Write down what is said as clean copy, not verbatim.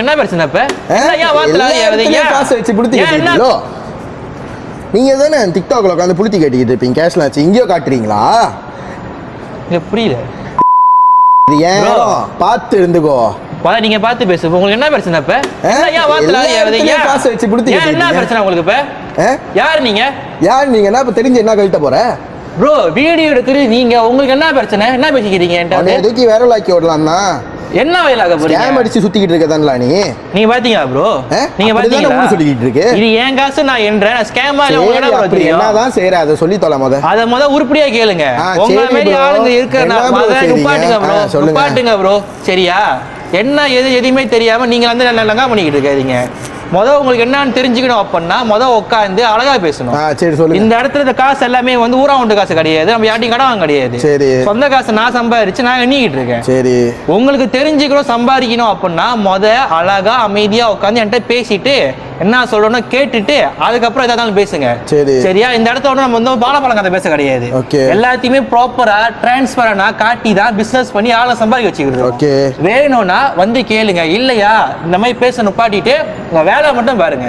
என்ன பிரச்சனை இப்ப? ஏன் வாத்துல காசு வச்சு புளுத்தி கட்டிட்டீங்களோ? நீங்க தானே டிக்டாக்ல உட்காந்து புளுத்தி கட்டிக்கிட்டு இருப்பீங்க, கேஷ்லாம் வச்சு. இங்கேயோ காட்டுறீங்களா? புரியல. இது ஏன் பார்த்து இருந்துக்கோ. நீங்க பார்த்து பேசு. உங்களுக்கு என்ன பிரச்சனை இப்ப? ஏன் வாத்துல காசு வச்சு புளுத்தி கட்டிட்டீங்க? என்ன பிரச்சனை உங்களுக்கு இப்ப? யார் நீங்க? யார் நீங்க? என்ன இப்ப தெரிஞ்சு என்ன கழட்ட போற? ப்ரோ வீடியோ எடுக்குறது நீங்க. உங்களுக்கு என்ன பிரச்சனை? என்ன பேசிக்கிறீங்க என்கிட்ட? எதுக்கு வேற லாக்கி ஓடலாம் தான். என்ன வயலாக போறீங்க? ஸ்கேம் அடிச்சு சுத்திக்கிட்டு இருக்கதான்ல நீ. நீங்க பாத்தீங்களா ப்ரோ? நீங்க பாத்தீங்களா ஊரு சொல்லிக்கிட்டு இருக்கு. இது ஏன் காசு நான் என்றேன். ஸ்கேமா இல்ல உங்களுக்கு என்ன ப்ரோ தெரியும்? என்னதான் செய்ற அத சொல்லி தொலை முத. அத உருப்படியா கேளுங்க. உங்க மாதிரி ஆளுங்க இருக்கறனா முத நிப்பாட்டுங்க ப்ரோ. நிப்பாட்டுங்க ப்ரோ. சரியா? என்ன எதுவுமே தெரியாம நீங்க வந்து லங்கா பண்ணிக்கிட்டு இருக்காதீங்க. உங்களுக்கு என்னன்னு தெரிஞ்சுக்கணும் அப்படின்னா உட்காந்து அழகா பேசணும். சரி சொல்லுங்க. இந்த இடத்துல இந்த காசு எல்லாமே வந்து ஊரா உண்டு காசு கிடையாது. நம்ம யார்ட்டையும் கடன் வாங்க கிடையாது. சரி. சொந்த காசு நான் சம்பாதிச்சு நான் எண்ணிக்கிட்டு இருக்கேன். சரி. உங்களுக்கு தெரிஞ்சுக்கணும் சம்பாதிக்கணும் அப்படின்னா அமைதியா உட்காந்து என்கிட்ட பேசிட்டு என்ன சொல்றோம்னு கேட்டுட்டு அதுக்கப்புறம் எதாவது பேசுங்க. சரி. சரியா? இந்த இடத்துல நம்ம வந்து பாலப்பழம் கதை பேச கிடையாது. எல்லாத்தையுமே ப்ராப்பரா டிரான்ஸ்பரண்டா காட்டி தான் பிசினஸ் பண்ணி ஆளை சம்பாதிக்க வச்சுக்கிறது. வேணும்னா வந்து கேளுங்க. இல்லையா இந்த மாதிரி பேச நுப்பாட்டிட்டு உங்க வேலை மட்டும் பாருங்க.